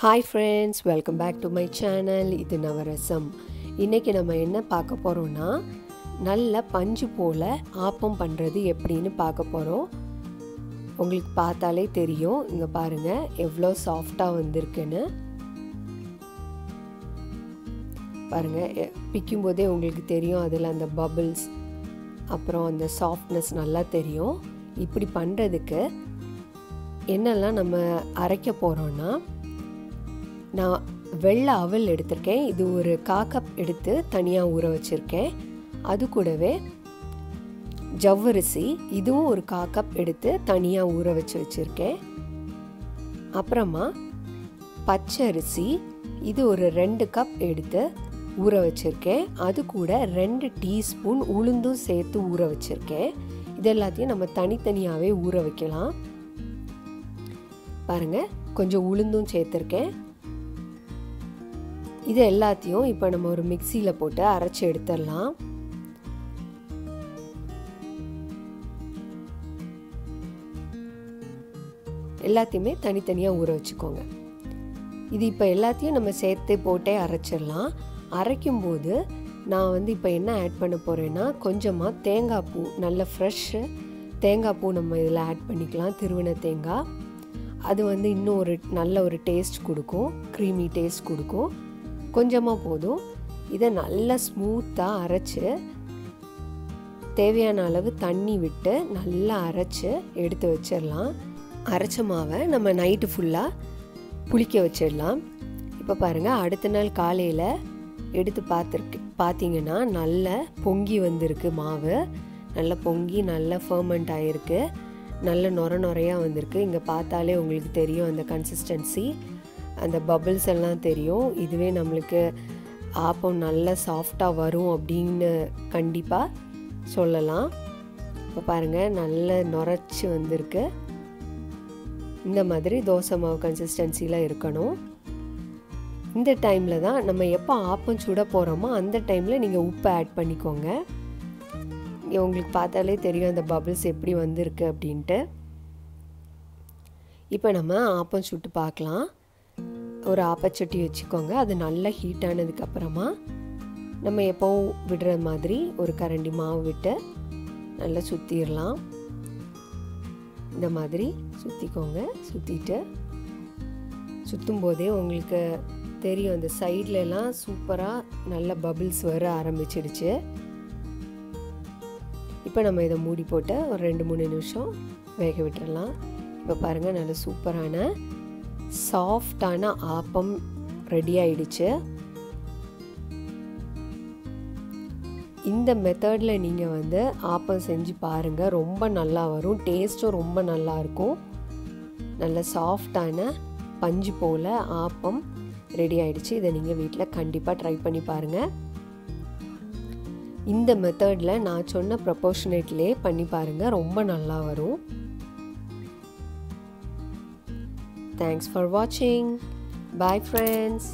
Hi friends, welcome back to my channel. Ithu Navarasam. இன்னைக்கு நம்ம என்ன பார்க்க போறோம்னா நல்ல பஞ்சு போல ஆப்பம் பண்றது எப்படின்னு பார்க்க போறோம். உங்களுக்கு பார்த்தாலே தெரியும். இங்க பாருங்க எவ்வளவு சாஃப்ட்டா வந்திருக்குன்னு. பாருங்க பிக்கும்போதே உங்களுக்கு தெரியும் அதில அந்த bubbles அப்புறம் அந்த சாஃப்ட்னஸ் நல்லா தெரியும். இப்படி பண்றதுக்கு என்னெல்லாம் நம்ம அரைக்க போறோம்னா நான் வெள்ளை அவல் எடுத்துர்க்கேன். இது ஒரு 1/4 கப் எடுத்து தனியா ஊற வச்சிருக்கேன். அது கூடவே ஜவ்வரிசி இதுவும் ஒரு 1/4 கப் எடுத்து தனியா ஊற வச்சிருக்கேன். அப்புறமா பச்சரிசி இது ஒரு 2 கப் எடுத்து ஊற வச்சிருக்கேன். அது கூட 2 டீஸ்பூன் உளுந்தும் சேர்த்து ஊற வச்சிருக்கேன். இது எல்லாத்தையும் நம்ம தனித்தனியாவே ஊற வைக்கலாம். பாருங்க கொஞ்சம் உளுந்தும் சேர்த்திருக்கேன். இது எல்லாத்தையும் இப்போ நம்ம ஒரு மிக்ஸில போட்டு அரைச்சு எடுத்துடலாம். எல்லாத்தையுமே தனித்தனியா ஊற வச்சுக்கோங்க. இது இப்போ எல்லாத்தையும் நம்ம சேர்த்து போட்டே அரைச்சிடலாம். அரைக்கும்போது நான் இப்போ என்ன ஆட் பண்ண போறேன்னா கொஞ்சமா தேங்காய் பூ நல்ல ஃப்ரெஷ் தேங்காய் பூ நம்ம இதில் ஆட் பண்ணிக்கலாம். திருவின தேங்காய் அது இன்னும் ஒரு நல்ல ஒரு டேஸ்ட் கொடுக்கும். க்ரீமி டேஸ்ட் கொடுக்கும். கொஞ்சமாக போதும். இதை நல்லா ஸ்மூத்தாக அரைச்சு தேவையான அளவு தண்ணி விட்டு நல்லா அரைச்சு எடுத்து வச்சிடலாம். அரைச்ச மாவை நம்ம நைட்டு ஃபுல்லாக புளிக்க வச்சிடலாம். இப்போ பாருங்கள் அடுத்த நாள் காலையில் எடுத்து பார்த்தீங்கன்னா நல்லா பொங்கி வந்திருக்கு. மாவு நல்லா பொங்கி நல்லா ஃபர்மெண்ட் ஆகிருக்கு. நல்ல நொரையாக வந்திருக்கு. இங்கே பார்த்தாலே உங்களுக்கு தெரியும் அந்த கன்சிஸ்டன்சி அந்த பபிள்ஸ் எல்லாம் தெரியும். இதுவே நம்மளுக்கு ஆப்பம் நல்லா சாஃப்டாக வரும் அப்படின்னு கண்டிப்பாக சொல்லலாம். இப்போ பாருங்கள் நல்ல நுரைச்சி வந்திருக்கு. இந்த மாதிரி தோசை மாவு கன்சிஸ்டன்சியில் இருக்கணும். இந்த டைமில் தான் நம்ம எப்போ ஆப்பம் சுட போகிறோமோ அந்த டைமில் நீங்கள் உப்பு ஆட் பண்ணிக்கோங்க. உங்களுக்கு பார்த்தாலே தெரியும் அந்த பபிள்ஸ் எப்படி வந்திருக்கு அப்படின்ட்டு. இப்போ நம்ம ஆப்பம் சுட்டு பார்க்கலாம். ஒரு ஆப்பச்சட்டி வச்சுக்கோங்க. அது நல்லா ஹீட் ஆனதுக்கப்புறமா நம்ம எப்போவும் விடுற மாதிரி ஒரு கரண்டி மாவு விட்டு நல்லா சுற்றிடலாம். இந்த மாதிரி சுற்றிக்கோங்க. சுற்றிட்டு சுற்றும் போதே உங்களுக்கு தெரியும் அந்த சைட்லலாம் சூப்பராக நல்ல பபிள்ஸ் வர ஆரம்பிச்சிடுச்சு. இப்போ நம்ம இதை மூடி போட்டு ஒரு 2-3 நிமிஷம் வேக விட்டுறலாம். இப்போ பாருங்கள் நல்ல சூப்பரான சாஃப்டான ஆப்பம் ரெடி ஆயிடுச்சு. இந்த மெத்தடில் நீங்கள் ஆப்பம் செஞ்சு பாருங்கள். ரொம்ப நல்லா வரும். டேஸ்ட்டும் ரொம்ப நல்லா இருக்கும். நல்ல சாஃப்டான பஞ்சு போல் ஆப்பம் ரெடி ஆயிடுச்சு. இதை நீங்கள் வீட்டில் கண்டிப்பாக ட்ரை பண்ணி பாருங்கள். இந்த மெத்தடில் நான் சொன்ன ப்ரொபோர்ஷனேட்லேயே பண்ணி பாருங்கள். ரொம்ப நல்லா வரும். Thanks for watching. Bye friends.